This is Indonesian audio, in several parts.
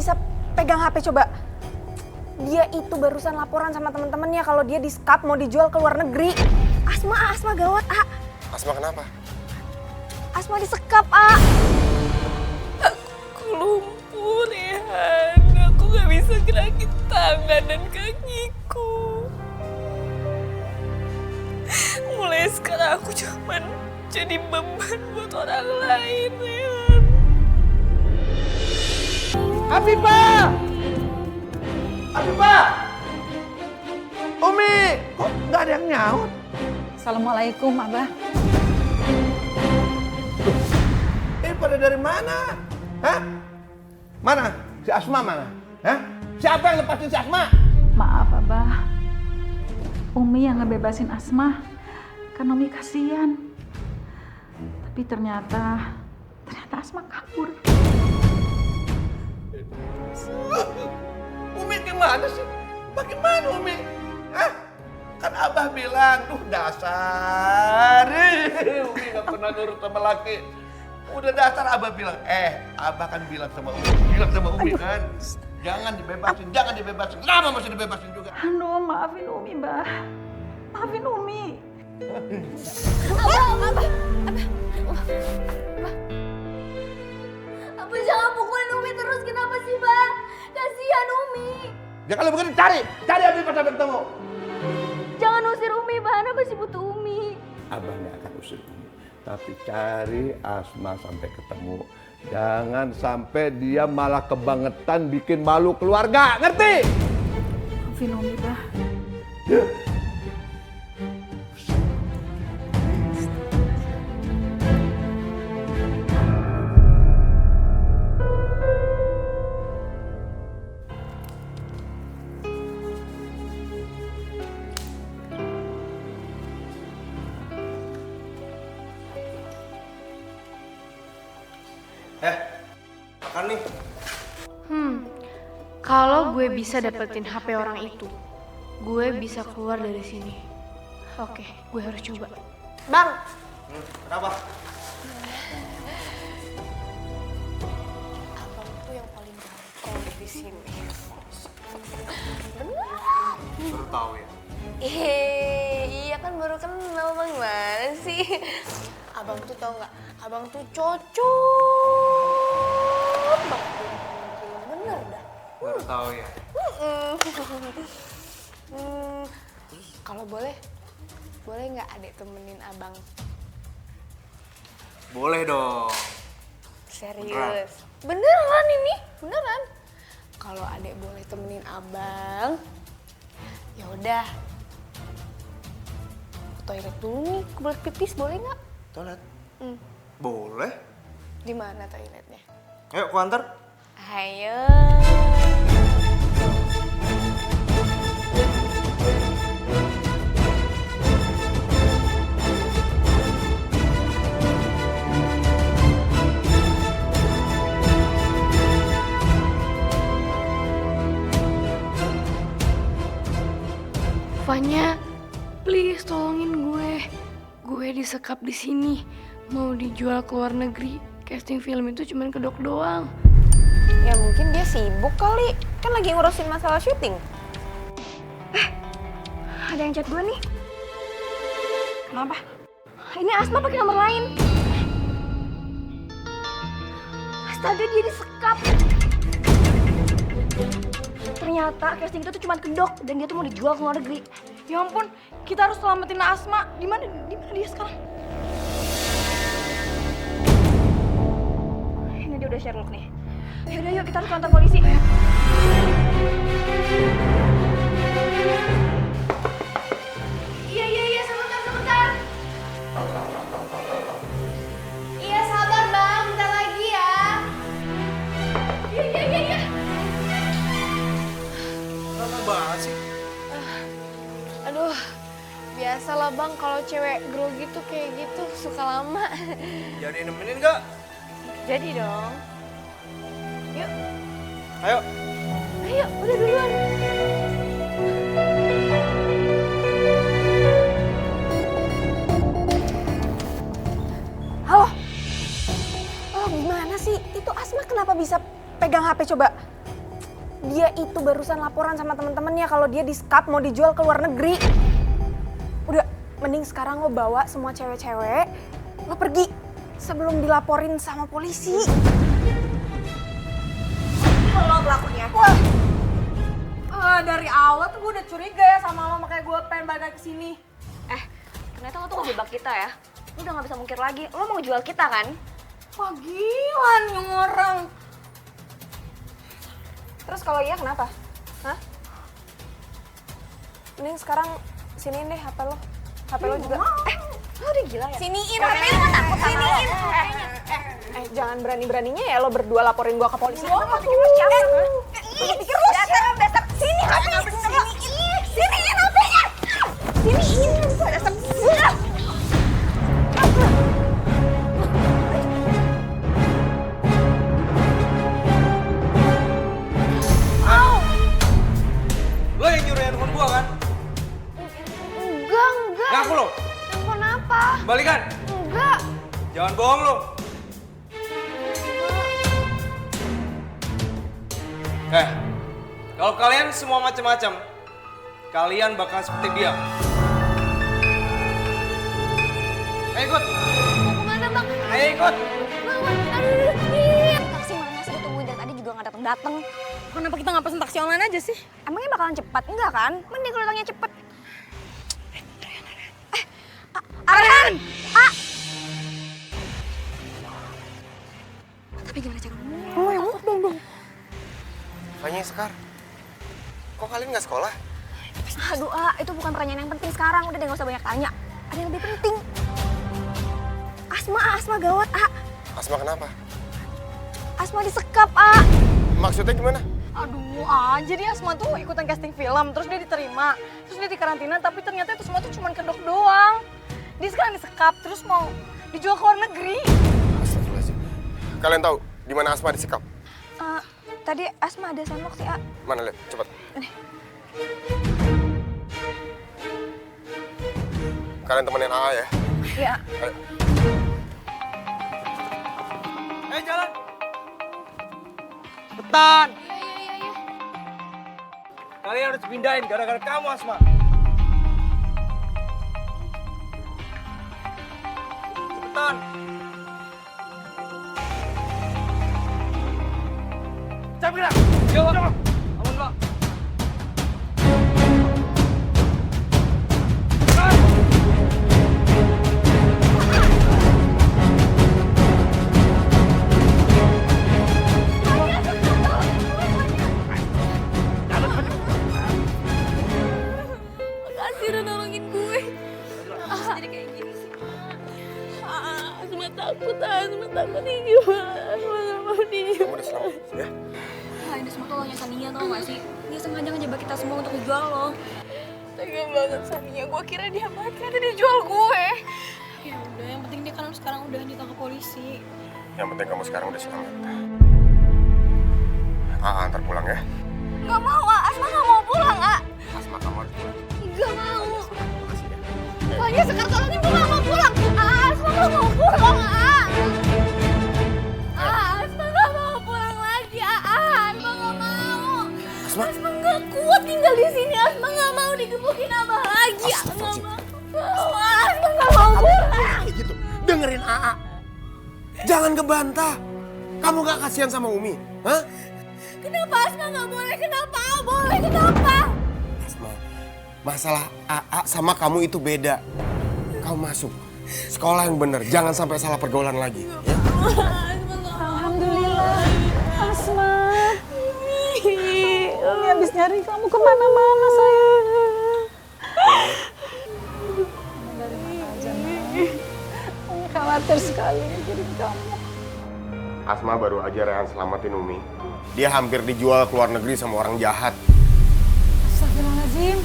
bisa pegang HP coba? Dia itu barusan laporan sama temen-temennya kalau dia di-skap mau dijual ke luar negeri. Asma gawat, A. Asma kenapa? Asma disekap, A. Aku lumpuh, Rehan. Aku gak bisa gerakin tangan dan kakiku. Mulai sekarang aku cuman jadi beban buat orang lain, Rehan. Afifah! Afifah! Umi! Kok nggak ada yang nyaut? Assalamualaikum, Abah. Pada dari mana? Hah? Mana? Si Asma mana? Hah? Siapa yang lepasin si Asma? Maaf, Abah. Umi yang ngebebasin Asma. Kan Umi kasihan. Tapi ternyata Asma kabur. Umi gimana sih? Bagaimana Umi? Hah? Kan Abah bilang, dasar. Umi gak pernah nurut sama laki. Udah dasar Abah bilang, Abah kan bilang sama Umi kan. Jangan dibebasin. Kenapa masih dibebasin juga? Aduh, maafin Umi, Mbah. Maafin Umi. Abah jangan pukulin Umi terus, kenapa sih, Bah? Kasihan Umi. Ya kalau begitu cari Afifah sampai ketemu. Jangan usir Umi, Bah. Ana masih butuh Umi. Abah gak akan usir Umi. Tapi cari Asma sampai ketemu. Jangan sampai dia malah kebangetan bikin malu keluarga. Ngerti? Maafin Umi, Bah. Makan nih. Kalau gue bisa dapetin HP orang itu, gue bisa keluar dari sini. Oke, gue harus coba. Bang, Kenapa? Abang tuh yang paling gampang di sini. Baru tahu ya. Iya kan baru kenal, Bang. Gimana sih? Abang tuh tau nggak? Abang tuh cocok banget. Bener dah. Baru tahu ya. Kalau boleh nggak adek temenin abang? Boleh dong. Serius? Beneran ini? Beneran? Kalau adek boleh temenin abang, ya udah. Ke toilet dulu nih, kebelet pipis boleh nggak? Toilet? Boleh. Di mana toiletnya? Ayo, aku antar. Ayo. Fanya, please tolongin gue. Gue disekap di sini, mau dijual ke luar negeri. Casting film itu cuma kedok doang. ya mungkin dia sibuk kali. Kan lagi ngurusin masalah syuting. Ada yang chat gue nih. Kenapa? Ini Asma pakai nomor lain. Astaga, dia disekap. Ternyata casting itu tuh cuma kedok dan dia tuh mau dijual ke luar negeri. Ya ampun, kita harus selamatin Asma. Di mana dia sekarang? Ini dia udah Sherlock nih. Yaudah yuk, kita harus kantor polisi. Iya, sebentar. Iya, sabar bang, bentar lagi ya. Iya. Lama banget sih. Aduh, biasalah bang kalau cewek grogi tuh kayak gitu suka lama. Jadi nemenin nggak? Jadi dong. Yuk, Ayo. ayo, udah duluan. Halo? Oh gimana sih? Itu Asma kenapa bisa pegang HP coba? Dia itu barusan laporan sama temen-temennya kalau dia di-skap mau dijual ke luar negeri. Udah, mending sekarang lo bawa semua cewek-cewek, lo pergi sebelum dilaporin sama polisi. Lo pelakunya. Wah, Dari awal tuh gue udah curiga ya sama lo, makanya gue pengen balik ke sini. Ternyata lo tuh ngejebak kita ya. Lo udah gak bisa mungkir lagi. Lo mau jual kita kan? Wah gila nih orang. terus kalau iya kenapa? Hah? Mending sekarang siniin deh HP lo. HP lo juga. Lo udah gila ya? Siniin HP-nya, lo takut siniin. Jangan berani-beraninya ya lo berdua laporin gua ke polisi. Lo mau pikir lo siapa? Pikir lo dasar. Sini HP-nya. Siniin HP-nya. Siniin. Dasar. Lo yang nyuruh handphone gua kan? Enggak. Ngaku lo? Handphone apa? Balikan. Enggak. Jangan bohong lo. Kalau kalian semua macam-macam, kalian bakal seperti dia. Ayo ikut. Kemana bang? Ayo ikut. Taksi mana sih ditungguin dari tadi juga nggak dateng. Kenapa kita nggak pesen taksi online aja sih? Emangnya bakalan cepat? Enggak kan? Mending kalau datangnya cepet. Aryan! Tapi gimana cara ngomongnya? Fanya Sekar, kok kalian nggak sekolah? Aduh, itu bukan pertanyaan yang penting sekarang. Udah deh, nggak usah banyak tanya. Ada yang lebih penting. Asma gawat, Asma kenapa? Asma disekap, Maksudnya gimana? Aduh, jadi Asma tuh ikutan casting film, terus dia diterima, terus dia dikarantina, tapi ternyata itu semua tuh cuma kedok doang. Dia sekarang disekap, terus mau dijual ke luar negeri. Astagfirullahaladzim. Kalian tahu di mana Asma disekap? Tadi Asma ada sendok sih, Mana lihat, cepat. Kalian temenin AA ya? Iya. Ayo. Ayo jalan. Cepetan. Kalian harus pindahin gara-gara kamu, Asma. Cepetan. Cepet gerak. Yo. Amun, Pak. Makasih udah nolongin gue. Jadi kayak gini sih. Asma takut dijual. Asma gak mau dijual. Kamu udah selamat, ya? Ini semua tolongnya Sania, tau gak sih? Dia sengaja ngejebak kita semua untuk dijual loh. Tega banget Sania, gue kira dia mati, ternyata dia jual gue. Ya udah, yang penting dia kan sekarang udah ditangkap polisi. Yang penting kamu sekarang udah selamat. AA antar pulang ya? Gak mau, Asma gak mau pulang, Asma kamu harus pulang. Gak mau. Makasih ya. Soalnya sekarang tolongin gue gak mau pulang. Asma gak mau pulang, Asma gak mau pulang lagi, Asma gak mau. Asma? Asma gak kuat tinggal di sini. Asma gak mau digebukin Abah lagi. Asma gak mau pulang. Kayak gitu, dengerin AA. Jangan ngebantah. Kamu gak kasihan sama Umi? Hah? Kenapa Asma gak boleh? Kenapa boleh? Kenapa? Asma, masalah AA sama kamu itu beda. Kamu masuk sekolah yang bener, jangan sampai salah pergaulan lagi. Ya? Alhamdulillah, Asma. Umi habis nyari kamu kemana-mana, sayang. Umi khawatir sekali mikirin kamu. Asma baru aja Rehan selamatin Umi. Dia hampir dijual ke luar negeri sama orang jahat. Astagfirullahaladzim,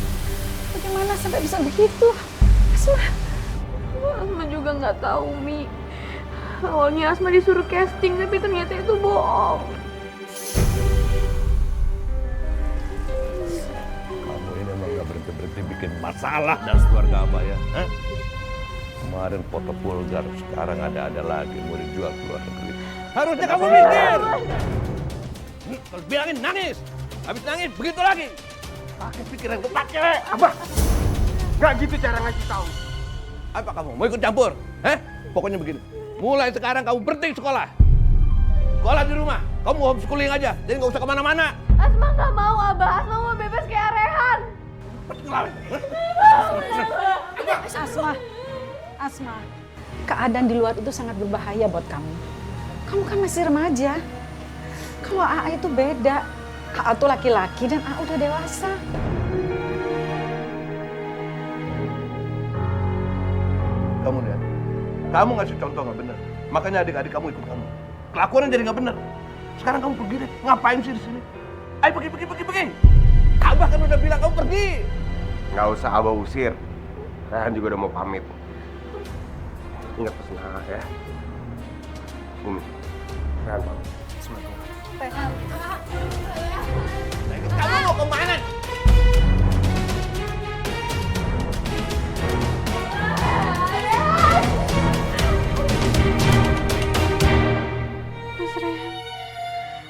bagaimana sampai bisa begitu? Asma. Asma juga nggak tahu, Mi. Awalnya Asma disuruh casting, tapi ternyata itu bohong. Kamu ini emang gak berhenti-berhenti bikin masalah dalam keluarga Abah ya. Hah? Kemarin foto vulgar, sekarang ada lagi mau dijual ke luar negeri. Harusnya kamu mikir. Kalau bilangin nangis. Habis nangis, begitu lagi. Pakai pikiran ketat cewek. Abah, nggak gitu cara ngasih tahu. Apa kamu mau ikut campur? Pokoknya begini. Mulai sekarang kamu berhenti sekolah. Sekolah di rumah. Kamu homeschooling aja. Jadi nggak usah kemana-mana. Asma nggak mau, Abah. Asma mau bebas kayak Rehan. Asma, keadaan di luar itu sangat berbahaya buat kamu. Kamu kan masih remaja. Kalau AA itu beda. AA tuh laki-laki dan AA udah dewasa. Kamu lihat, kamu ngasih contoh nggak benar. Makanya adik-adik kamu ikut kamu. Kelakuannya jadi nggak benar. Sekarang kamu pergi deh. Ngapain sih di sini? Ayo pergi. Abah kan udah bilang kamu pergi. Nggak usah Abah usir. Rehan juga udah mau pamit. Ingat pesan AA ya. Umi, Rehan pamit. Kamu mau kemana?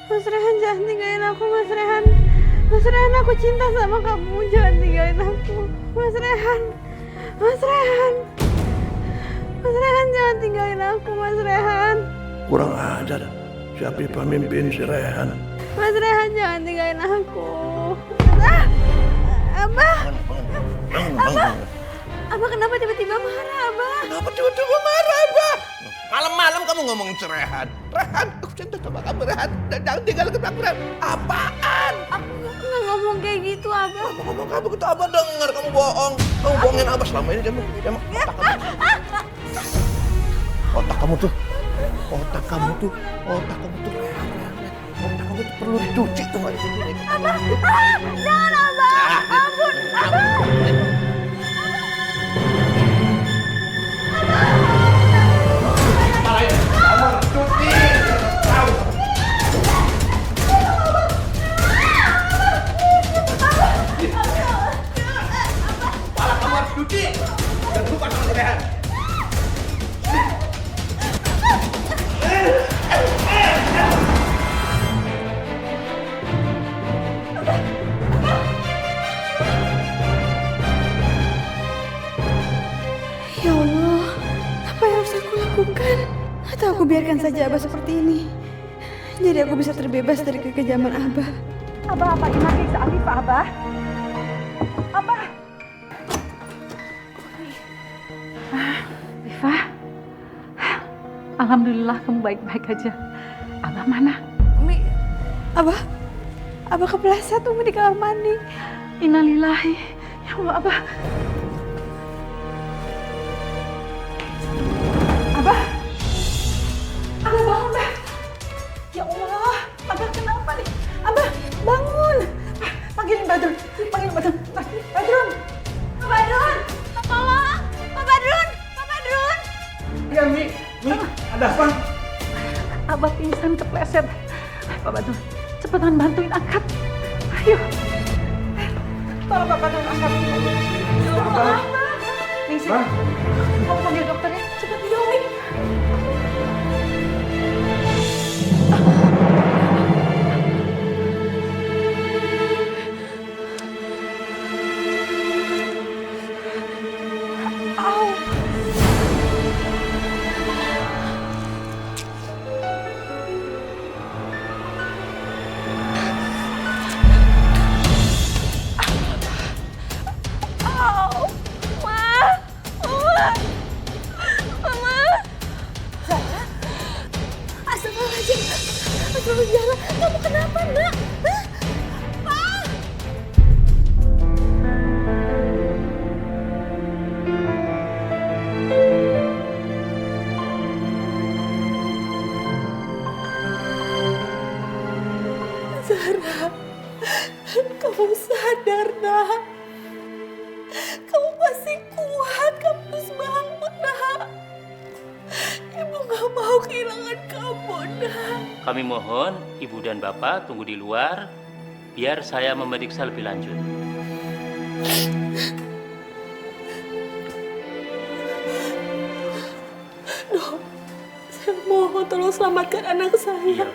Mas Rehan jangan tinggalin aku, Mas Rehan. Mas Rehan, aku cinta sama kamu, jangan tinggalin aku. Mas Rehan, Mas Rehan. Mas Rehan jangan tinggalin aku, Mas Rehan. Kurang ajar. Siapa pemimpin si Rehan? Mas Rehan jangan tinggalin aku. Abah. Abah kenapa tiba-tiba marah, Abah? Kenapa tiba-tiba marah, Abah? Malam-malam kamu ngomongin si Rehan. Rehan, aku cinta sama kamu, Rehan. Dan jangan tinggalkan aku, Rehan. Apaan? Aku nggak ngomong kayak gitu, Abah. Kamu ngomong kamu gitu, Abah denger. Kamu bohong. Kamu bohongin Abah selama ini. Emang otak kamu tuh. Otak kamu tuh Rehan. Otak kamu tuh perlu dicuci tuh. Abah, jangan Abah. Ampun, Abah. Ya Allah, apa yang harus aku lakukan? Atau aku biarkan saja Abah seperti ini? Jadi aku bisa terbebas dari kekejaman Abah. Abah, apa ini lagi Afifah, Abah? Abah. Afifah, alhamdulillah kamu baik-baik aja. Abah mana? Umi, Abah kepleset Umi di kamar mandi. Innalillahi. Ya Allah, Abah. Abah bangun, Abah. Ya Allah, Abah kenapa nih? Abah, bangun. Panggilin Badrun. Badrun. Pak Badrun, tolong. Pak Badrun. Iya, Mi, ada apa? Abah pingsan kepleset. Pak Badrun, cepetan bantuin angkat. Ayo. Tolong Pak Badrun angkat. Ya Allah, Ningsi, kamu panggil dokter ya. Cepet dia, Umi. Kamu kenapa, Nak? Zahra, kamu sadar, Nak. Kamu pasti kuat, kamu harus bangun, Nak. Ibu gak mau kehilangan kamu, Nak. Kami mohon Ibu dan Bapak tunggu di luar, biar saya memeriksa lebih lanjut. Dok, saya mohon tolong selamatkan anak saya. Iya.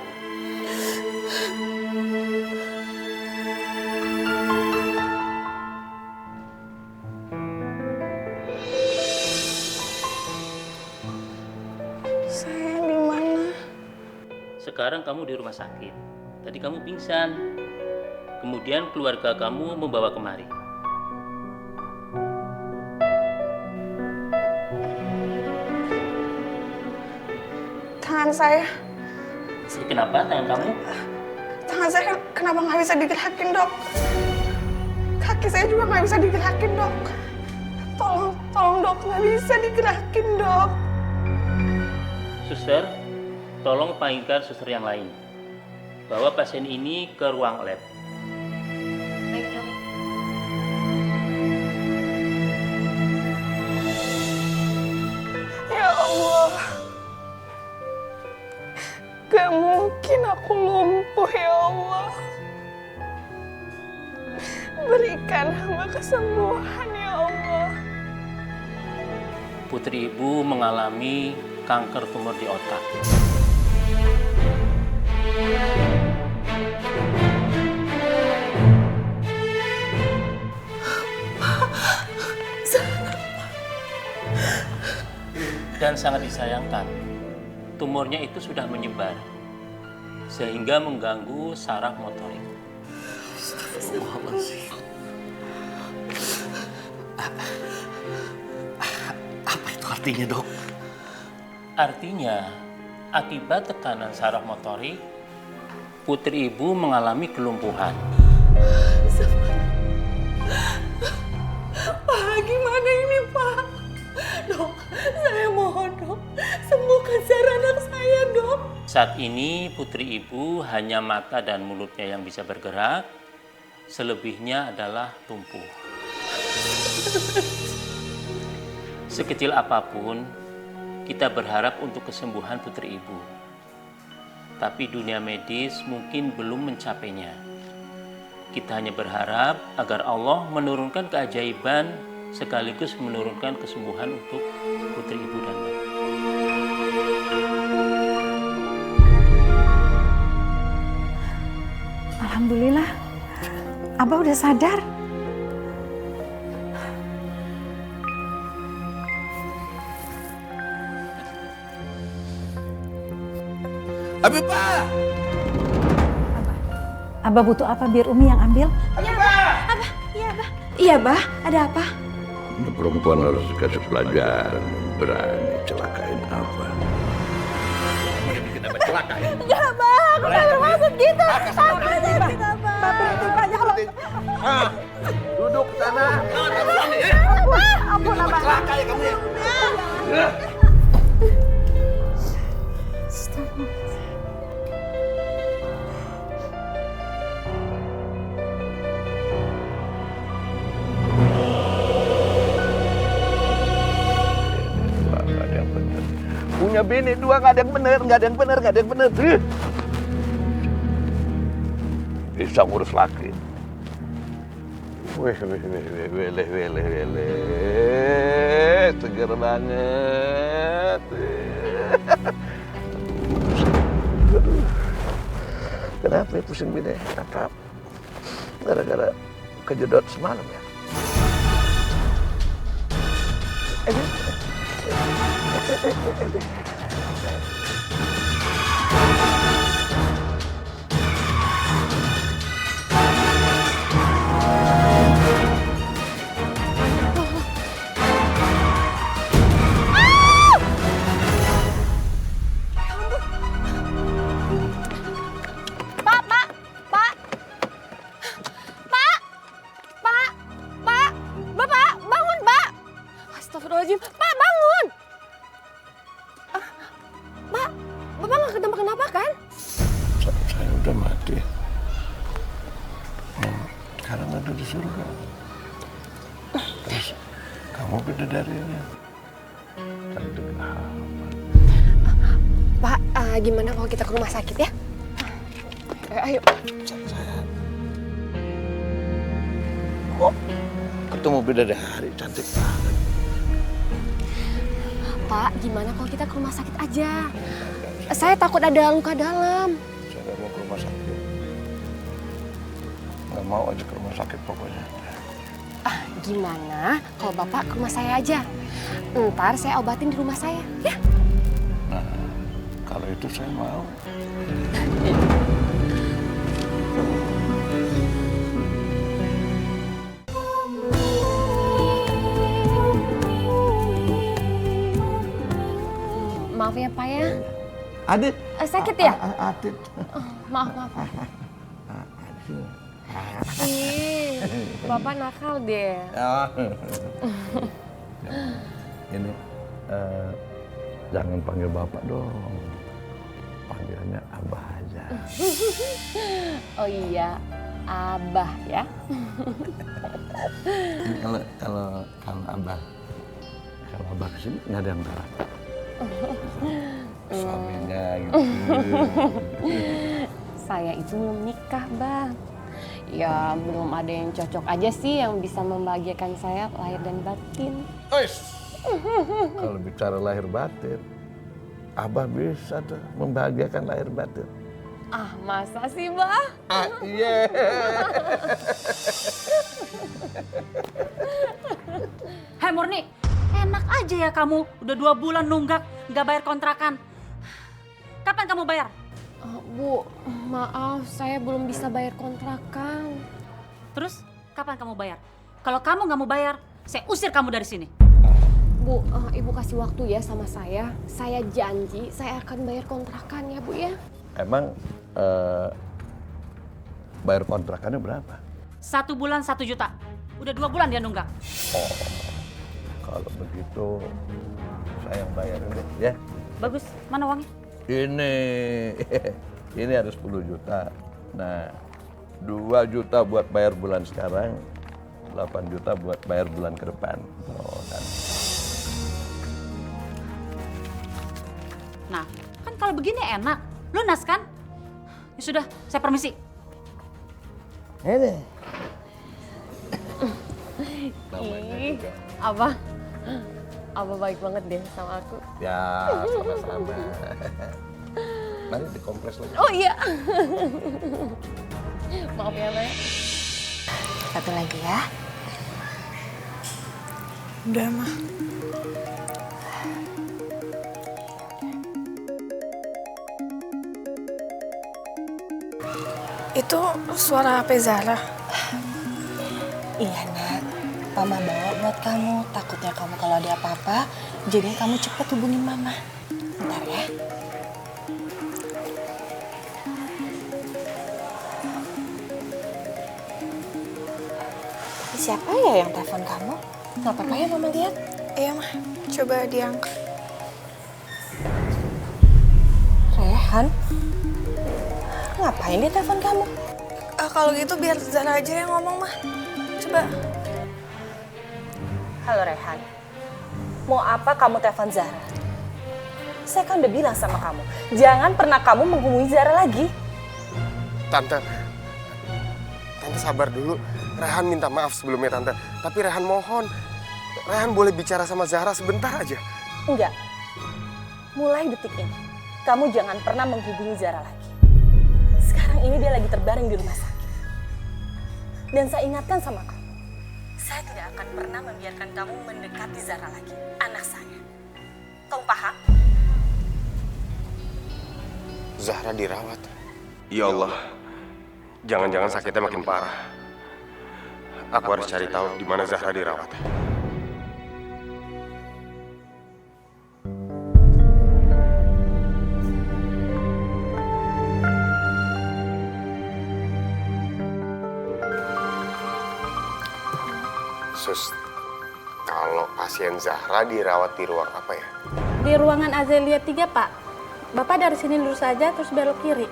sekarang kamu di rumah sakit. Tadi kamu pingsan. Kemudian keluarga kamu membawa kemari. Tangan saya. Kenapa tangan kamu? Tangan saya kenapa nggak bisa digerakin, Dok? Kaki saya juga nggak bisa digerakin, Dok. Tolong Dok, nggak bisa digerakin, Dok. Suster, tolong panggilkan suster yang lain. Bawa pasien ini ke ruang lab. Ya Allah. Gak mungkin aku lumpuh, ya Allah. Berikan hamba kesembuhan, ya Allah. Putri ibu mengalami kanker tumor di otak. Dan sangat disayangkan, tumornya itu sudah menyebar sehingga mengganggu saraf motorik. Apa itu artinya, Dok? Artinya, akibat tekanan saraf motorik, putri ibu mengalami kelumpuhan. Pak, gimana ini, Pak? Dok, saya mohon, Dok. Sembuhkan Zara anak saya, Dok. Saat ini putri ibu hanya mata dan mulutnya yang bisa bergerak, selebihnya adalah lumpuh. Sekecil apapun, kita berharap untuk kesembuhan putri ibu. Tapi dunia medis mungkin belum mencapainya. Kita hanya berharap agar Allah menurunkan keajaiban sekaligus menurunkan kesembuhan untuk putri ibu dan bapak. Alhamdulillah, Abah udah sadar. Habibah! Abah butuh apa biar Umi yang ambil? Iya, Bah. Ada apa? Ini perempuan harus dikasih pelajaran, berani celakain apa? Kenapa celakain? Enggak, Bang. Aku nggak bermaksud gitu. Apa aja kita, Bang. Berhenti, Bang. Ah, duduk sana. Ampun, Abang. Celaka ya kamu ya. Punya bini dua nggak ada yang bener. Bisa ngurus laki. Wih, seger banget. Kenapa ya pusing bini? Apa? Gara-gara kejedot semalam ya? Bapak, bangun, Pak. Astagfirullahaladzim. Pak, bangun. Pak, Bapak nggak kenapa-kenapa kan? Saya udah mati. Sekarang ada di surga. Terus kamu bidadarinya. Cantik amat. Pak, gimana kalau kita ke rumah sakit ya? Ayo. Sayang. Kok ketemu bidadari cantik banget? Pak, gimana kalau kita ke rumah sakit aja? Saya takut ada luka dalam. Saya nggak mau ke rumah sakit. Nggak mau aja ke rumah sakit pokoknya. Gimana kalau Bapak ke rumah saya aja? Ntar saya obatin di rumah saya, ya? Nah, kalau itu saya mau. Maaf ya Pak ya. Adit. Sakit ya? Adit. Maaf. Ih, Bapak nakal deh. Ini jangan panggil bapak dong, panggilannya abah aja. Oh iya, Abah ya. Kalau abah kesini nggak ada yang marah. Suaminya gitu. Saya itu belum nikah, Bang. Ya, belum ada yang cocok aja sih yang bisa membahagiakan saya lahir dan batin. Kalau bicara lahir batin, abah bisa tuh membahagiakan lahir batin. Ah, masa sih, Bah? Iya. Hei Murni, enak aja ya kamu. Udah 2 bulan nunggak, nggak bayar kontrakan. Kapan kamu bayar? Bu, maaf saya belum bisa bayar kontrakan. Terus kapan kamu bayar? Kalau kamu nggak mau bayar, saya usir kamu dari sini. Bu, Ibu kasih waktu ya sama saya. Saya janji saya akan bayar kontrakan ya, Bu ya. Emang bayar kontrakannya berapa? 1 bulan 1 juta. Udah 2 bulan dia nunggak. Oh, kalau begitu saya yang bayarin deh ya. Bagus, mana uangnya? Ini ada 10 juta. Nah, 2 juta buat bayar bulan sekarang, 8 juta buat bayar bulan ke depan. Oh, kan. Nah, kan kalau begini enak. Lunas kan? Ya sudah, saya permisi. Ih, Abah baik banget deh sama aku. Ya, sama-sama. Mari dikompres lagi. Oh iya. Maaf ya, Mbak. Satu lagi ya. Udah, mah. Itu suara HP Zara. Iya, Nak. Mama bawa buat kamu. Takutnya kamu kalau ada apa-apa, jadinya kamu cepet hubungin Mama. Bentar ya. Siapa ya yang telepon kamu? Nggak apa-apa ya Mama lihat? Iya, mah. Coba diangkat. Rehan? Ngapain dia telepon kamu? Kalau gitu biar Zara aja yang ngomong, mah. Coba. Halo Rehan, mau apa kamu telepon Zara? Saya kan udah bilang sama kamu, jangan pernah kamu menghubungi Zara lagi. Tante sabar dulu. Rehan minta maaf sebelumnya, Tante. Tapi Rehan mohon, Rehan boleh bicara sama Zahra sebentar aja. Enggak, mulai detik ini, kamu jangan pernah menghubungi Zara lagi. Sekarang ini dia lagi terbaring di rumah sakit. Dan saya ingatkan sama kamu, saya tidak akan pernah membiarkan kamu mendekati Zara lagi, anak saya. Kamu paham? Zahra dirawat. Ya Allah, jangan-jangan sakitnya makin parah. Aku harus cari tahu di mana Zahra dirawat. Sus, kalau pasien Zahra dirawat di ruang apa ya? Di ruangan Azelia 3, Pak. Bapak dari sini lurus saja, terus belok kiri.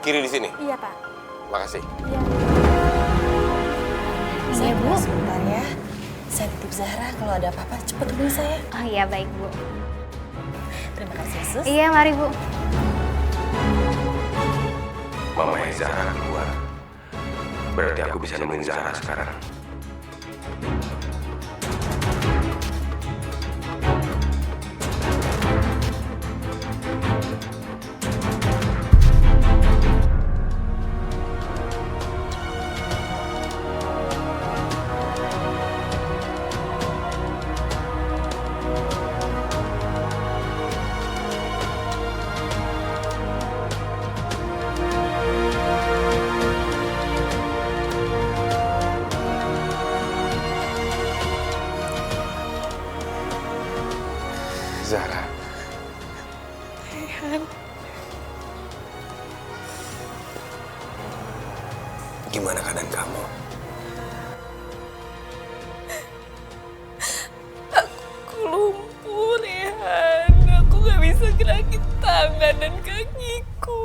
Kiri di sini? Iya, Pak. Makasih. Iya. Saya Bu, sebentar ya. Saya titip Zahra, kalau ada apa-apa cepet hubungi saya. Oh iya, baik Bu. Terima kasih, Sus. Iya, mari Bu. Mamanya Zahra keluar. Berarti aku bisa nemuin Zahra sekarang. Gimana keadaan kamu? Aku lumpuh, Rehan. Aku gak bisa gerakin tangan dan kakiku.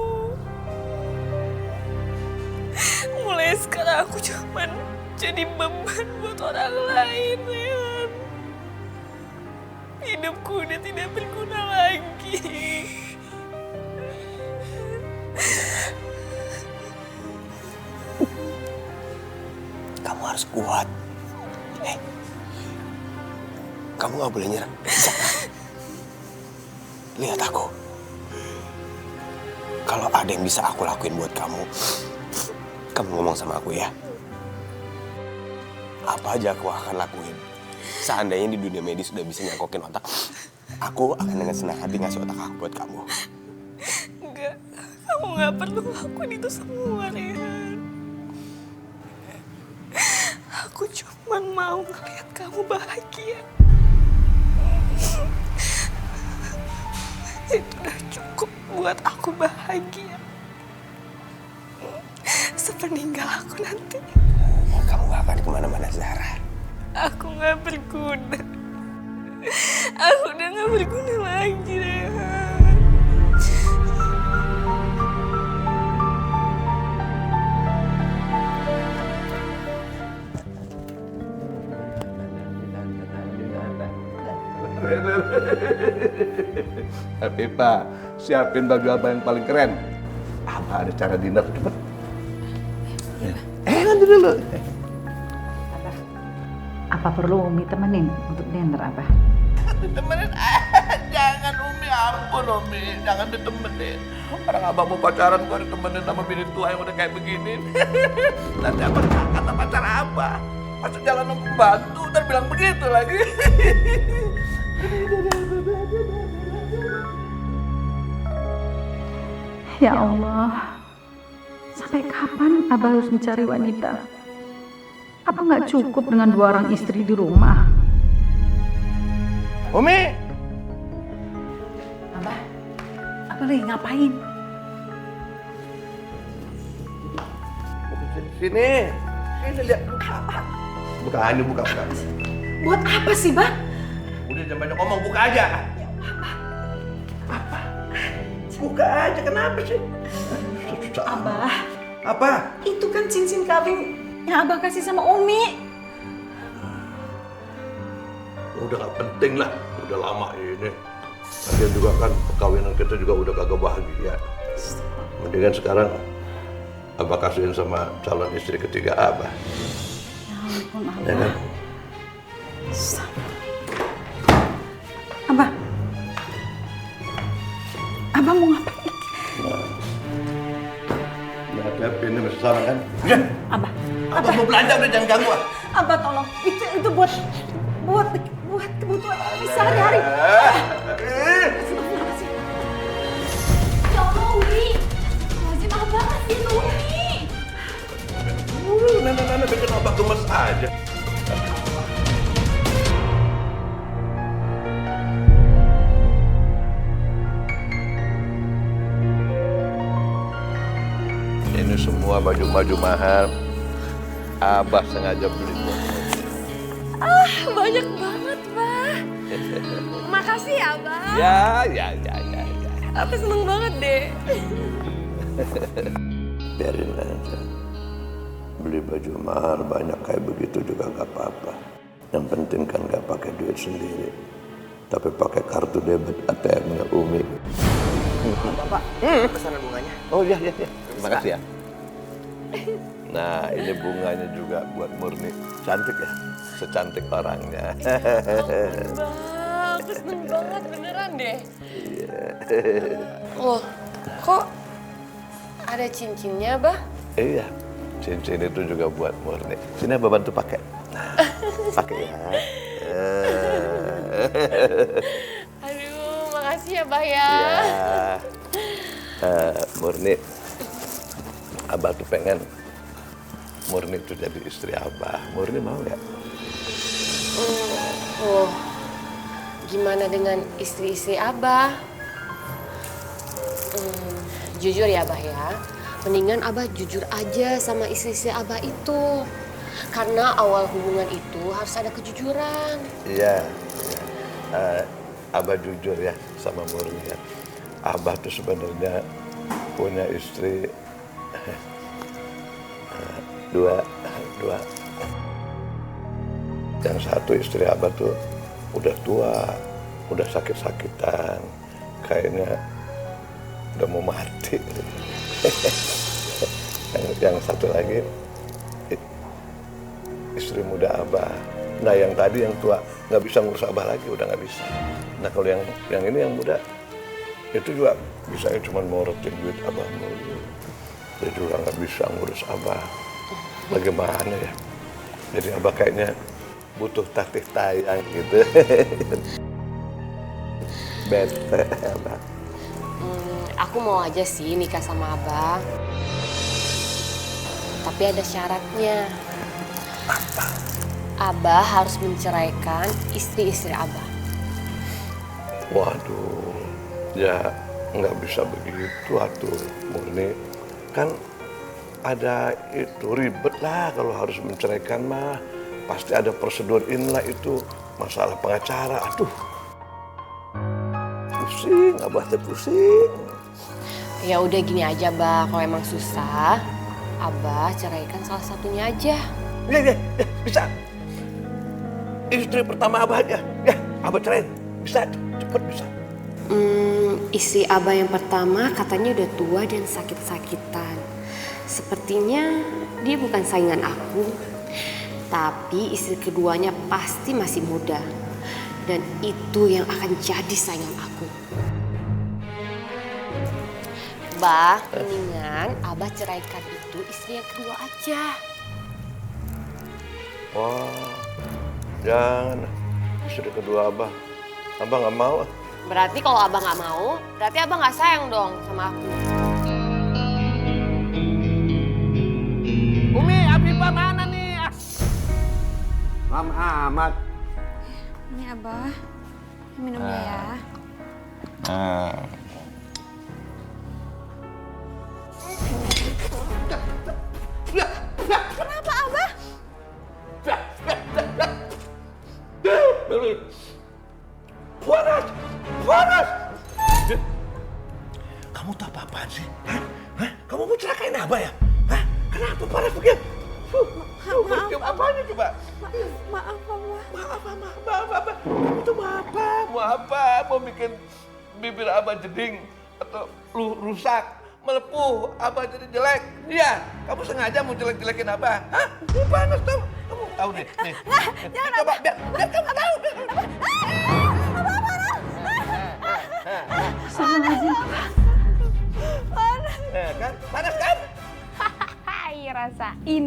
Mulai sekarang aku cuman jadi beban buat orang lain, Rehan. Hidupku udah tidak berguna lagi. Kamu harus kuat. Kamu gak boleh nyerah. Lihat aku. Kalau ada yang bisa aku lakuin buat kamu, kamu ngomong sama aku ya. Apa aja aku akan lakuin. Seandainya di dunia medis udah bisa nyangkokin otak, aku akan dengan senang hati ngasih otak aku buat kamu. Enggak, kamu gak perlu lakuin itu semua, Rehan. Aku cuma mau ngeliat kamu bahagia. Itu udah cukup buat aku bahagia. Sepeninggal aku nanti. Kamu gak akan kemana-mana, Zahra. Aku gak berguna. Aku udah gak berguna lagi, Rehan. Pipa, siapin baju Abah yang paling keren. Abah ada cara dinner, cepet. Nanti dulu. Apa perlu Umi temenin untuk dinner, Abah? Ditemenin? Jangan Umi, ampun Umi. Jangan ditemenin. Orang Abah mau pacaran kok ditemenin sama bini tua yang udah kayak begini. Nanti apa kata pacar Abah? Masa jalan sama pembantu, ntar bilang begitu lagi. Ya Allah, sampai kapan Abah harus mencari wanita? Apa nggak cukup dengan 2 orang istri di rumah? Umi! Abah, apa lagi ngapain? Sini, sini lihat. Buka, ini buka. Buat apa sih, Bah? Udah jangan banyak ngomong, buka aja. Apa? Buka aja, kenapa sih? Abah. Apa? Itu kan cincin kawin yang Abah kasih sama Umi. Udah gak penting lah, udah lama ini. Lagian juga kan perkawinan kita juga udah kagak bahagia. Mendingan sekarang Abah kasihin sama calon istri ketiga Abah. Ya ampun, Abah. Ya kan? Abah. Abah mau ngapain? Ya, hati-hati ini masih sama kan? Udah. Abah. Abah mau belanja, udah jangan ganggu. Abah tolong, itu buat kebutuhan sehari-hari. Ya Allah, Umi. Lazim Abah kasihin Umi. Nenek bikin Abah gemes aja. Ini semua baju-baju mahal Abah sengaja beli buat Murni. Banyak banget, Bah. Makasih ya, Bah. Ya. Aku seneng banget deh. Biarin aja. Beli baju mahal banyak kayak begitu juga gak apa-apa. Yang penting kan gak pakai duit sendiri. Tapi pakai kartu debit ATM-nya Umi. Bapak, pesanan bunganya. Oh iya. Terima kasih ya. Nah, ini bunganya juga buat Murni. Cantik ya? Secantik orangnya. Bah, aku seneng banget beneran deh. Iya. Loh, kok ada cincinnya, Bah? Iya, cincin itu juga buat Murni. Sini Abah bantu pakai. Nah, pakai ya. Aduh, makasih ya, Bah ya. Murni, Abah tuh pengen Murni tuh jadi istri Abah. Murni mau ya? Oh, gimana dengan istri-istri Abah? Jujur ya, Bah ya, Mendingan Abah jujur aja sama istri Abah itu. Karena awal hubungan itu harus ada kejujuran. Iya. Abah jujur ya sama Murni ya. Abah tuh sebenarnya punya istri dua. Yang satu istri Abah tuh udah tua, udah sakit-sakitan, kayaknya udah mau mati. yang satu lagi istri muda Abah. Nah yang tadi yang tua nggak bisa ngurus Abah lagi, udah nggak bisa. Nah kalau yang ini yang muda itu juga bisanya cuma morotin duit Abah mulu. Dia juga nggak bisa ngurus Abah. Bagaimana ya? Jadi Abah kayaknya butuh tatih tayang gitu. Bete Abah. Aku mau aja sih nikah sama Abah. Tapi ada syaratnya. Abah harus menceraikan istri-istri Abah. Waduh, ya nggak bisa begitu atuh Murni. Kan ada itu ribet lah kalau harus menceraikan mah. Pasti ada prosedur inilah itu, masalah pengacara. Aduh, pusing, Abah teh pusing. Ya udah gini aja, Bah. Kalau emang susah, Abah ceraikan salah satunya aja. Ya, bisa. Istri pertama Abah aja, ya Abah ceraiin. Bisa, cepet bisa. Istri Abah yang pertama katanya udah tua dan sakit-sakitan. Sepertinya dia bukan saingan aku. Tapi istri keduanya pasti masih muda. Dan itu yang akan jadi saingan aku. Bah, mendingan Abah ceraikan itu istri yang kedua aja. Wah, jangan. Istri kedua Abah. Abah nggak mau. Berarti kalau Abah nggak mau, berarti Abah nggak sayang dong sama aku. Umi, Afifah mana nih? Lama amat. Ini Abah, minumnya ya. Kenapa Abah? Waras! Kamu tahu apa-apaan sih? Hah? Kamu mau celakain Abah ya? Hah? Kenapa panas begitu? Maaf, Apanya coba? Maaf, Abah. Maaf. Kamu tuh mau apa? Mau apa? Mau bikin bibir Abah jeding atau rusak, melepuh, Abah jadi jelek? Iya, kamu sengaja mau jelek-jelekin Abah? Hah? Ini panas tuh. Kamu tahu nih. Jangan, coba biar kamu tahu. Panas kan? Iya rasain.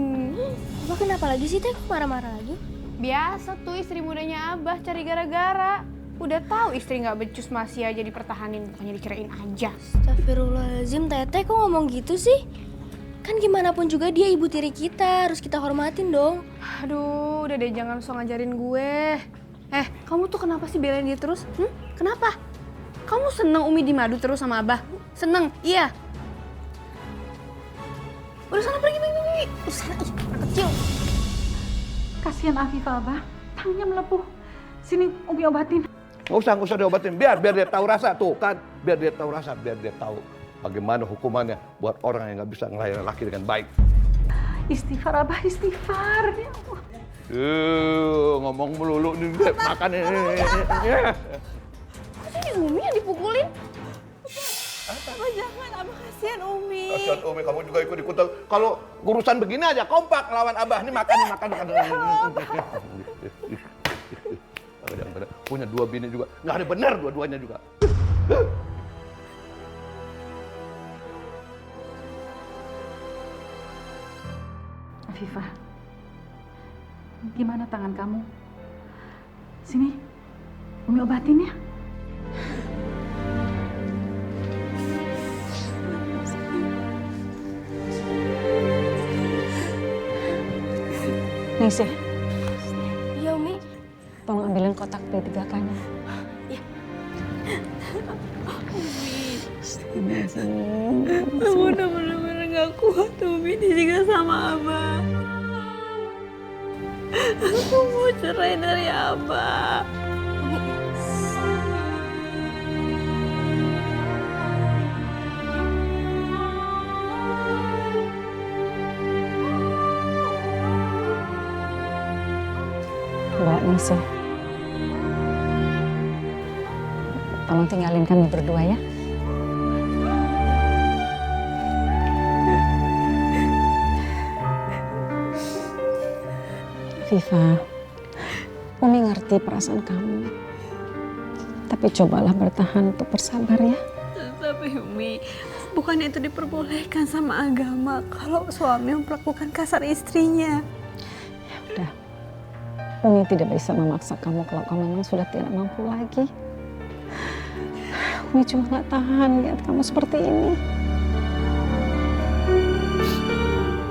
Abah kenapa lagi sih Teh? Kok marah-marah lagi? Biasa tuh istri mudanya Abah cari gara-gara. Udah tahu istri nggak becus masih aja dipertahanin, bukannya dicerain aja. Astagfirullahaladzim, Teteh kok ngomong gitu sih? Kan gimana pun juga dia ibu tiri kita, harus kita hormatin dong. Aduh, udah deh jangan sok ngajarin gue. Kamu tuh kenapa sih belain dia terus? Kenapa? Kamu seneng Umi dimadu terus sama Abah? Seneng? Iya. Udah sana pergi. Udah sana, anak kecil. Kasihan Afifah, Abah. Tangannya melepuh. Sini, Umi obatin. Nggak usah diobatin. Biar dia tahu rasa tuh kan. Biar dia tahu rasa, biar dia tahu bagaimana hukumannya buat orang yang nggak bisa ngelayani laki dengan baik. Istighfar, Abah, istighfar. Ya Allah. Ngomong melulu nih, makan ini. Kok sih Umi yang dipukulin? Abah jangan, Abah kasihan Umi. Kasihan Umi, kamu juga ikut-ikutan. Kalau urusan begini aja kompak lawan Abah. Ini makan. Punya dua bini juga, nggak ada benar dua-duanya juga. Afifah, gimana tangan kamu? Sini, Umi obatin ya. Ningsih, Iya Umi. tolong ambilin kotak P3K-nya. Iya. Kamu udah bener-bener gak sama Abah. Aku mau cerai dari Abah. Mbak Nisa, tolong tinggalin kami berdua ya. Viva, Umi ngerti perasaan kamu. Tapi cobalah bertahan untuk bersabar ya. Tapi Umi, bukannya itu diperbolehkan sama agama kalau suami memperlakukan kasar istrinya. Ya udah, Umi tidak bisa memaksa kamu kalau kamu memang sudah tidak mampu lagi. Umi cuma gak tahan lihat kamu seperti ini.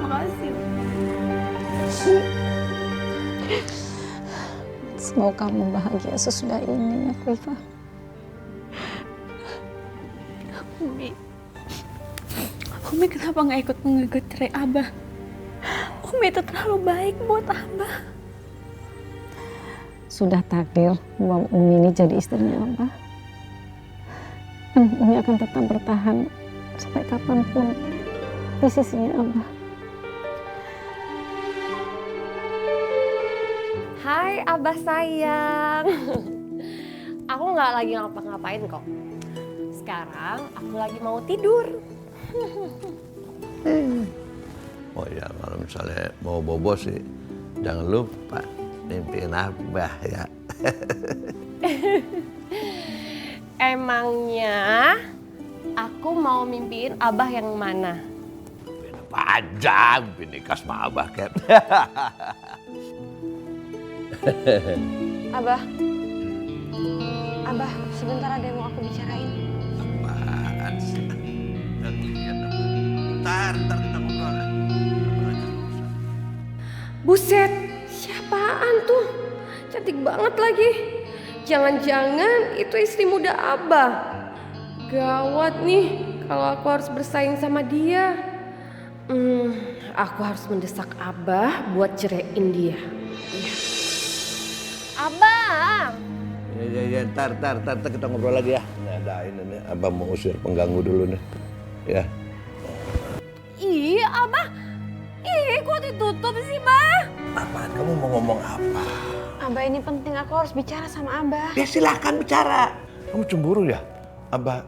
Makasih. Semoga kamu bahagia sesudah ini ya, Viva. Umi kenapa nggak ikut menggugat cerai Abah? Umi itu terlalu baik buat Abah. Sudah takdir bahwa Umi ini jadi istrinya Abah. Dan Umi akan tetap bertahan sampai kapanpun di sisinya Abah. Hai Abah sayang. Aku nggak lagi ngapa-ngapain kok. Sekarang aku lagi mau tidur. Oh ya, kalau misalnya mau bobo sih, jangan lupa mimpiin Abah ya. Emangnya aku mau mimpiin Abah yang mana? Apa aja, mimpi nikah sama Abah, Kat. Abah, sebentar ada yang mau aku bicarain. Apaan sih? Ntar kita ngobrol ya. Buset, siapaan tuh? Cantik banget lagi. Jangan-jangan itu istri muda Abah. Gawat nih kalau aku harus bersaing sama dia. Aku harus mendesak Abah buat ceraiin dia. Iya. Abah! Ya, ntar kita ngobrol lagi ya. Ini ada ini, Abah mau usir pengganggu dulu nih. Ya. Ih, Abah. Kok ditutup sih, Bah? Apaan? Kamu mau ngomong apa? Abah, ini penting, aku harus bicara sama Abah. Ya silahkan bicara. Kamu cemburu ya? Abah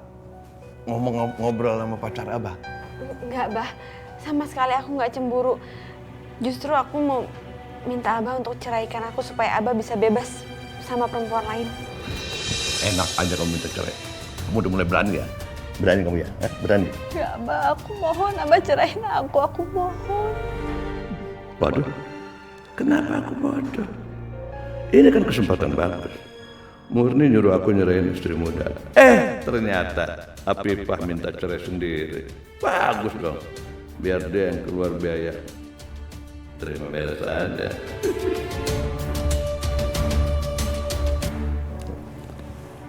ngobrol sama pacar Abah? Enggak, Bah. Sama sekali aku nggak cemburu. Justru aku mau minta Abah untuk ceraikan aku supaya Abah bisa bebas sama perempuan lain. Enak aja kamu minta cerai. Kamu udah mulai berani ya? Berani kamu ya? Berani? Ya Abah, aku mohon Abah ceraiin aku mohon. Waduh, kenapa aku bodoh? Ini kan kesempatan bagus. Murni nyuruh aku nyerahin istri muda. Ternyata Afifah minta cerai sendiri. Bagus dong. Biar dia yang keluar biaya. Terima beres aja.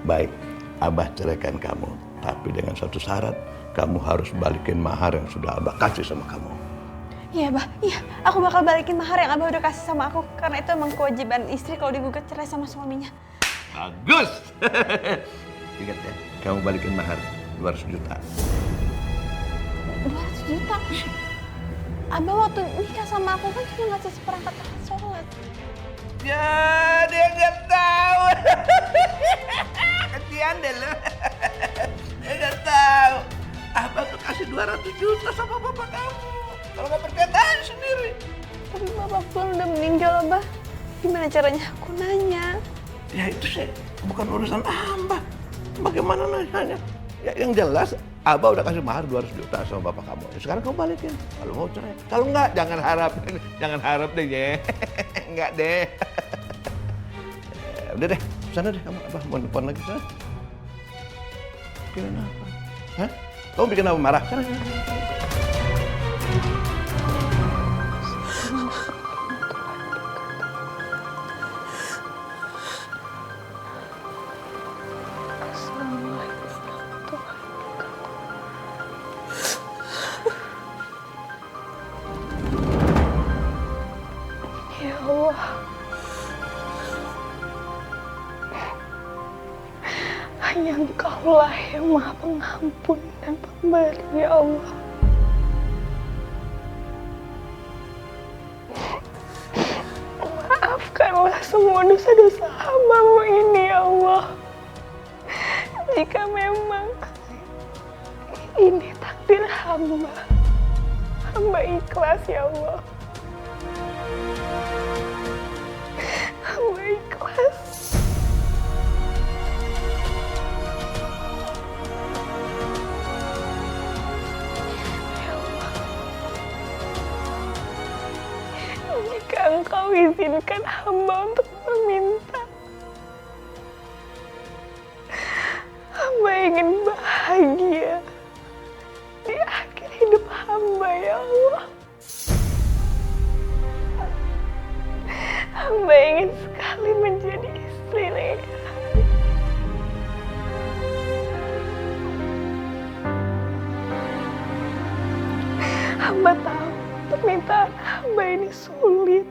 Baik, Abah ceraikan kamu. Tapi dengan satu syarat, kamu harus balikin mahar yang sudah Abah kasih sama kamu. Iya, Bah. Iya, aku bakal balikin mahar yang Abah udah kasih sama aku. Karena itu emang kewajiban istri kalau digugat cerai sama suaminya. Bagus! Ingat ya, kamu balikin mahar 200 juta. 200 juta? Abah waktu nikah sama aku kan cuma ngasih seperangkat alat sholat. Ya, dia nggak tahu. Kesian deh lo. Dia nggak tahu. Abah tuh kasih 200 juta sama bapak kamu. Kalau nggak percaya tanya sendiri. Tapi bapakku kan udah meninggal, Abah. Gimana caranya aku nanya? Ya itu sih bukan urusan Abah. Bagaimana nanya? Ya yang jelas Abah udah kasih mahar 200 juta sama bapak kamu. Sekarang kamu balikin. Kalau mau cerai. Kalau enggak jangan harap deh ya. Enggak deh. Udah deh, sana deh kamu. Abah mau nelfon lagi sana. Bikin apa? Hah? Kamu bikin apa marah? Sana. Allah. Hanya Engkaulah yang Maha Pengampun dan Pemberi, ya Allah. Maafkanlah semua dosa-dosa hamba-Mu ini, ya Allah. Jika memang ini takdir hamba, hamba ikhlas, ya Allah. Hamba ikhlas. Jika Engkau izinkan hamba untuk meminta, hamba ingin bahagia di akhir hidup hamba, ya Allah. Hamba ingin sekali menjadi istri Lea. Hamba tahu permintaan hamba ini sulit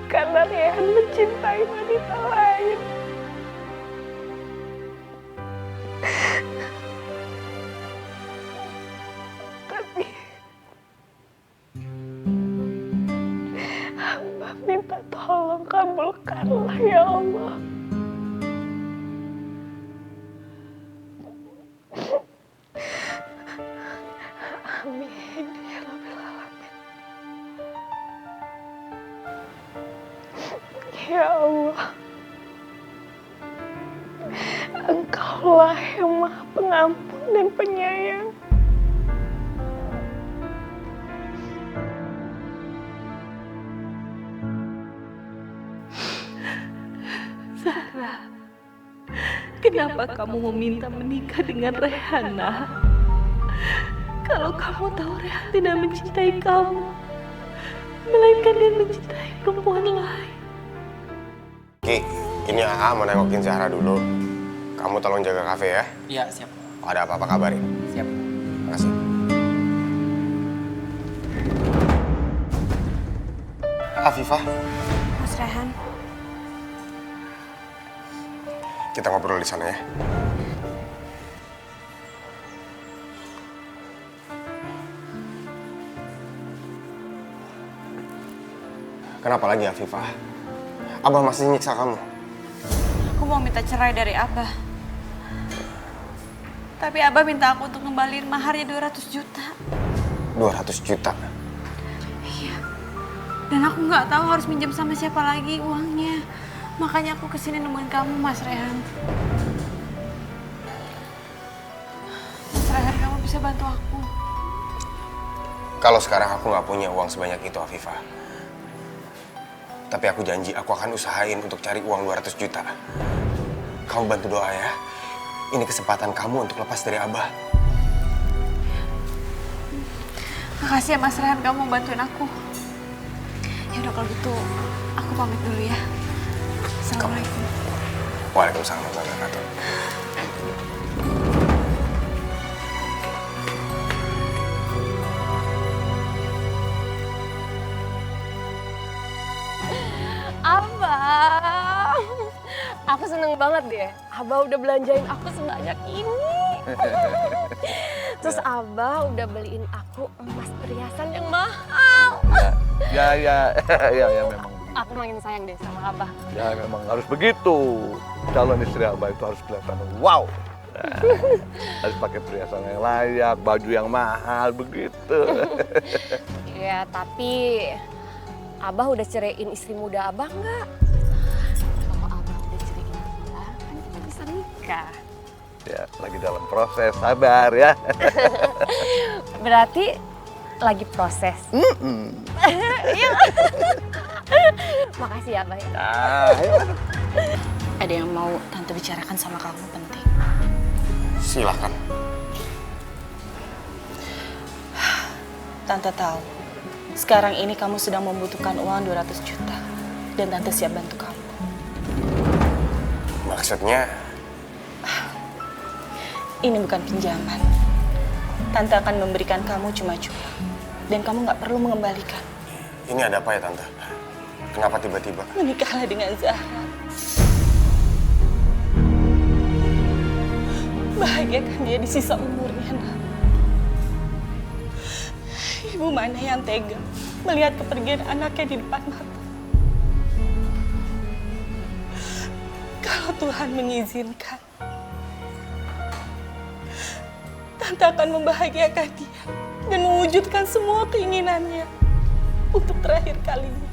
karena Rehan mencintai wanita lain. Tapi hamba minta tolong kabulkanlah, ya Allah. Amin ya Rabbal Alamin. Ya Allah, Engkaulah yang Maha Pengampun dan Penyayang. Zahra, kenapa kamu meminta menikah dengan Rehana? Kalau kamu tahu Rehan tidak mencintai kamu, melainkan dia mencintai perempuan lain. Ki, ini AA mau nengokin Zahra dulu. Kamu tolong jaga kafe ya. Iya, siap. Kalau ada apa-apa kabarin. Siap. Makasih. Afifah, Mas Rehan. kita ngobrol di sana ya. Kenapa lagi Afifah? Abah masih nyiksa kamu. Aku mau minta cerai dari Abah. Tapi Abah minta aku untuk ngembaliin maharnya 200 juta. 200 juta? Iya. Dan aku nggak tahu harus minjem sama siapa lagi uangnya. Makanya aku kesini nemuin kamu, Mas Rehan. Mas Rehan, kamu bisa bantu aku. Kalau sekarang aku nggak punya uang sebanyak itu, Afifah. Tapi aku janji aku akan usahain untuk cari uang 200 juta. Kamu bantu doa ya. Ini kesempatan kamu untuk lepas dari Abah. Makasih ya Mas Rehan, kamu mau bantuin aku. Ya udah kalau gitu, aku pamit dulu ya. Assalamualaikum. Waalaikumsalam warahmatullahi wabarakatuh. Abah, aku seneng banget deh. Abah udah belanjain aku sebanyak ini. Terus Abah udah beliin aku emas perhiasan yang mahal. Ya memang. Aku makin sayang deh sama Abah. Ya memang harus begitu. Calon istri Abah itu harus kelihatan wow. Harus pakai perhiasan yang layak, baju yang mahal, begitu. Ya, tapi Abah udah ceraiin istri muda Abah nggak? Kalau Abah udah ceraiin Abah, kan kita bisa nikah. Ya, lagi dalam proses, sabar ya. Berarti lagi proses. Makasih ya, Abah. Ada yang mau Tante bicarakan sama kamu penting. Silakan. Tante tahu, sekarang ini kamu sedang membutuhkan uang 200 juta. Dan Tante siap bantu kamu. Maksudnya? Ini bukan pinjaman. Tante akan memberikan kamu cuma-cuma. Dan kamu nggak perlu mengembalikan. Ini ada apa ya Tante? Kenapa tiba-tiba? Menikahlah dengan Zahra. Bahagiakan dia di sisa umurnya, nak. Ibu mana yang tega melihat kepergian anaknya di depan mata. Kalau Tuhan mengizinkan, Tante akan membahagiakan dia dan mewujudkan semua keinginannya untuk terakhir kalinya.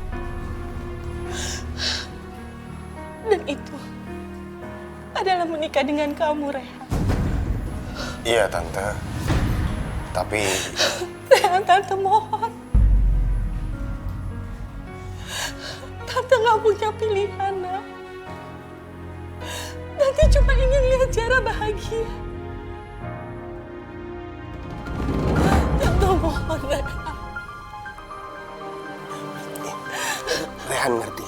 Dan itu adalah menikah dengan kamu, Rehan. Iya Tante, tapi... Rehan, Tante mohon. Tante gak punya pilihan, nak. Tante cuma ingin lihat Zahra bahagia. Tante mohon, Rehan. Rehan ngerti.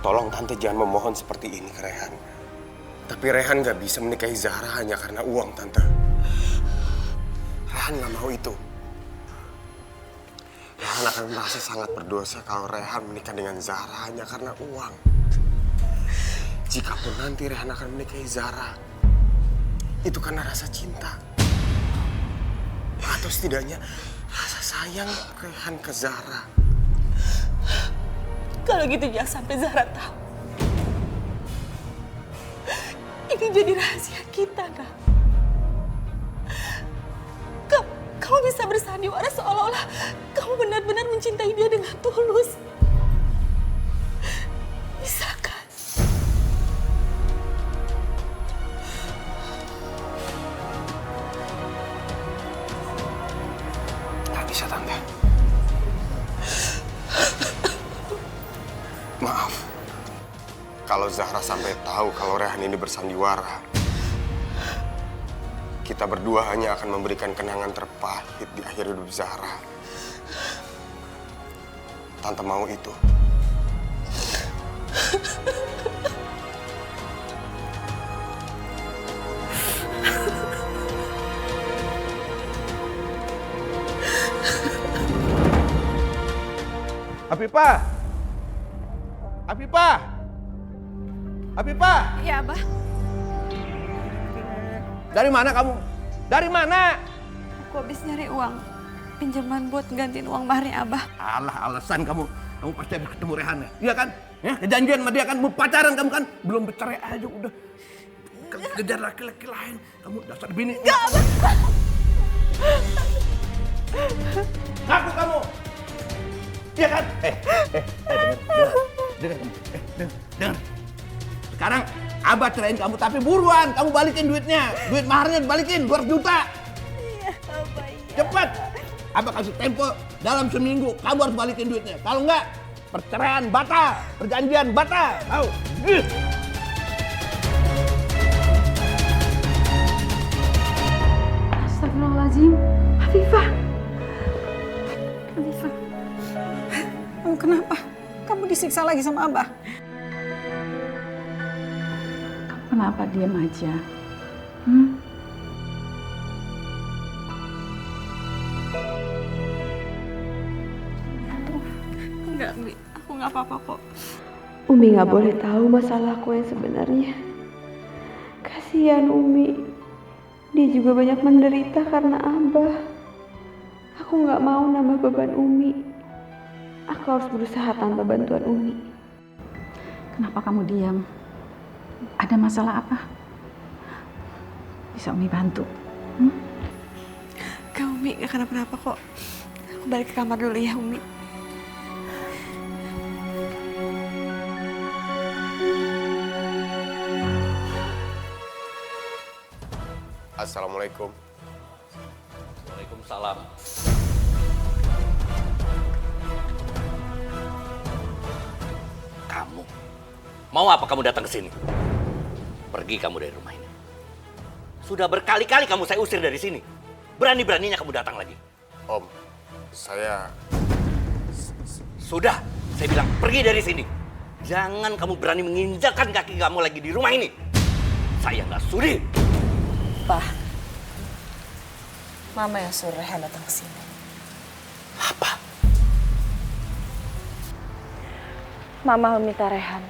Tolong Tante jangan memohon seperti ini ke Rehan. Tapi Rehan gak bisa menikahi Zahra hanya karena uang, Tante. Rehan gak mau itu. Rehan akan merasa sangat berdosa kalau Rehan menikah dengan Zahra hanya karena uang. Jikapun nanti Rehan akan menikahi Zahra, itu karena rasa cinta. Atau setidaknya rasa sayang Rehan ke Zahra. Kalau gitu jangan sampai Zahra tahu. Ini jadi rahasia kita, nak. Kamu bisa bersandiwara seolah-olah kamu benar-benar mencintai dia dengan tulus. Bisa kan? Gak bisa, Tante. Maaf. Kalau Zahra sampai tahu kalau Rehan ini bersandiwara, kita berdua hanya akan memberikan kenangan terpahit di akhir hidup Zahra. Tante mau itu? Afifah! Afifah! Afifah! Iya, Abah. Dari mana kamu? Dari mana? Aku habis nyari uang. Pinjaman buat gantiin uang maharnya Abah. Alah, alasan kamu. Kamu pasti habis ketemu Rehan ya? Iya kan? Ya, janjian sama dia kan? Mau pacaran kamu kan? Belum bercerai aja udah. Kejar laki-laki lain. Kamu dasar bini. Enggak, Abah. Ngaku kamu! Iya kan? Dengar. Sekarang Abah ceraiin kamu, tapi buruan kamu balikin duitnya. Duit maharnya balikin, 200 juta. Iya, Abah. Iya. Cepat. Abah kasih tempo dalam seminggu. Kamu harus balikin duitnya. Kalau enggak, perceraian batal. Perjanjian batal. Tahu? Astagfirullahaladzim. Afifah. Afifah. Kamu kenapa? Kamu disiksa lagi sama Abah? Kenapa diam aja? Enggak, Mi. Aku nggak apa-apa kok. Umi nggak boleh tahu masalahku yang sebenarnya. Kasihan Umi. Dia juga banyak menderita karena Abah. Aku nggak mau nambah beban Umi. Aku harus berusaha tanpa bantuan Umi. Kenapa kamu diam? Ada masalah apa? Bisa Umi bantu? Kak Umi nggak kenapa-napa kok. Aku balik ke kamar dulu ya, Umi. Assalamualaikum. Waalaikumsalam. Kamu mau apa kamu datang ke sini? Pergi kamu dari rumah ini. Sudah berkali-kali kamu saya usir dari sini. Berani-beraninya kamu datang lagi. Om, saya... Sudah, saya bilang pergi dari sini. Jangan kamu berani menginjakkan kaki kamu lagi di rumah ini. Saya nggak sudi. Pak, Mama yang suruh Rehan datang ke sini. Apa? Mama meminta Rehan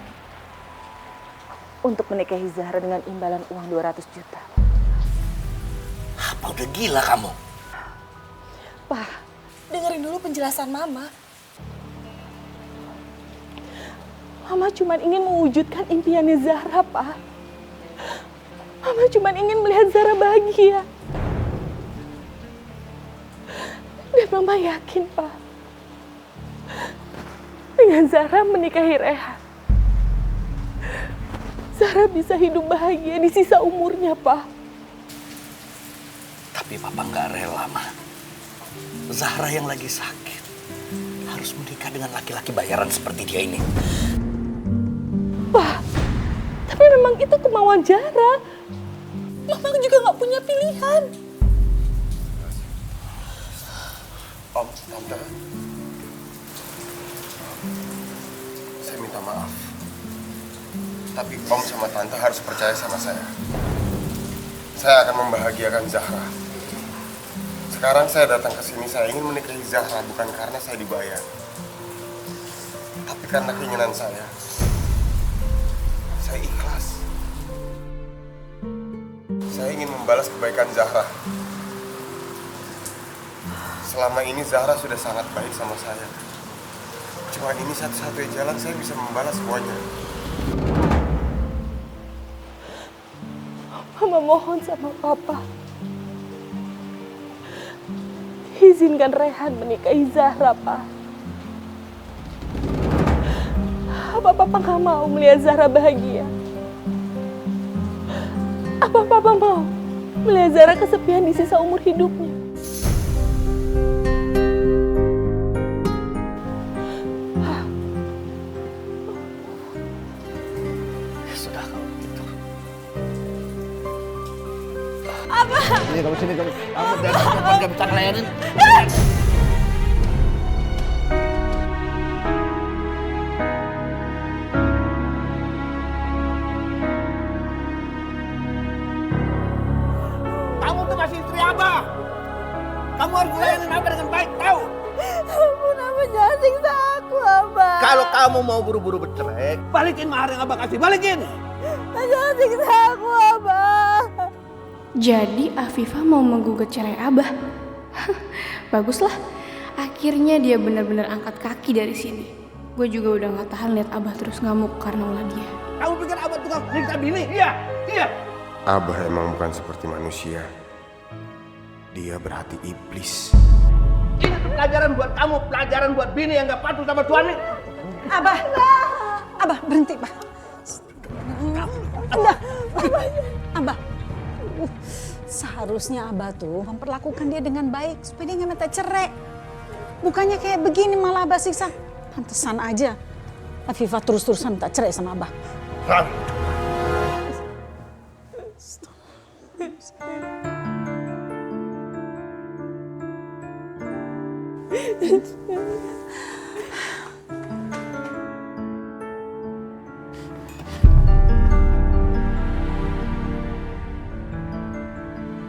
untuk menikahi Zahra dengan imbalan uang 200 juta. Apa udah gila kamu? Pak, dengerin dulu penjelasan Mama. Mama cuma ingin mewujudkan impiannya Zahra, Pak. Mama cuma ingin melihat Zahra bahagia. Dan Mama yakin, Pak, dengan Zahra menikahi Rehan, Zahra bisa hidup bahagia di sisa umurnya, Pak. Tapi Papa nggak rela, Ma. Zahra yang lagi sakit harus menikah dengan laki-laki bayaran seperti dia ini. Pak, tapi memang itu kemauan Zahra. Mama juga nggak punya pilihan. Om, Tante. Saya minta maaf. Tapi Om sama Tante harus percaya sama saya. Saya akan membahagiakan Zahra. Sekarang saya datang ke sini, saya ingin menikahi Zahra bukan karena saya dibayar. Tapi karena keinginan saya. Saya ikhlas. Saya ingin membalas kebaikan Zahra. Selama ini Zahra sudah sangat baik sama saya. Cuma ini satu-satunya jalan saya bisa membalas semuanya. Mama mohon sama Papa, izinkan Rehan menikahi Zahra, Pak. Apa Papa gak mau melihat Zahra bahagia? Apa Papa mau melihat Zahra kesepian di sisa umur hidupnya? Sudah kalau gitu. Apa? Sini kamu, sini kamu. Kamu dari gak bisa ngelayanin. Kamu tuh masih istri Abah. Kamu harus ngelayanin Abah dengan baik, tahu? Ampun, Abah jangan siksa aku, Abah. Kalau kamu mau buru-buru bercerai, balikin mahar yang Abah kasih, balikin. Jangan siksa aku, Abah. Jadi Afifah mau menggugat cerai Abah. Baguslah, akhirnya dia benar-benar angkat kaki dari sini. Gue juga udah gak tahan lihat Abah terus ngamuk karena ulah dia. Kamu pikir Abah tukang nyiksa bini? Iya, iya. Abah emang bukan seperti manusia. Dia berhati iblis. Ini tuh pelajaran buat kamu, pelajaran buat bini yang gak patuh sama tuannya. Abah, Abah berhenti, Pak. Abah. Seharusnya Abah tuh memperlakukan dia dengan baik supaya dia nggak minta cerai. Bukannya kayak begini malah Abah siksa. Pantesan aja Afifah terus-terusan minta cerai sama Abah.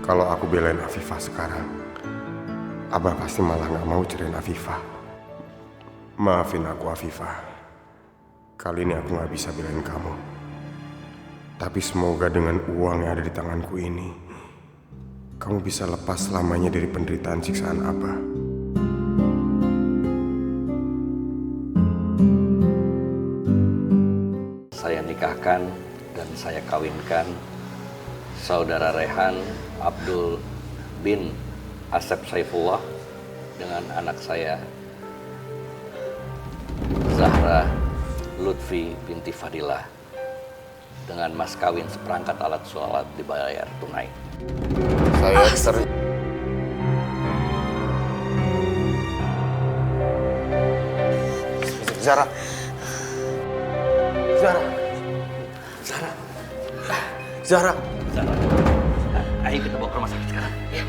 Kalau aku belain Afifah sekarang, Abah pasti malah gak mau cerain Afifah. Maafin aku, Afifah. Kali ini aku gak bisa belain kamu. Tapi semoga dengan uang yang ada di tanganku ini, kamu bisa lepas selamanya dari penderitaan siksaan Abah. Saya nikahkan dan saya kawinkan saudara Rehan Abdul bin Asep Saifullah dengan anak saya Zahra Lutfi binti Fadilah dengan mas kawin seperangkat alat sholat dibayar tunai. Saya Zahra. Zahra. Zahra. Zahra. Zahra. Ayo kita bawa ke rumah sakit sekarang. Ya.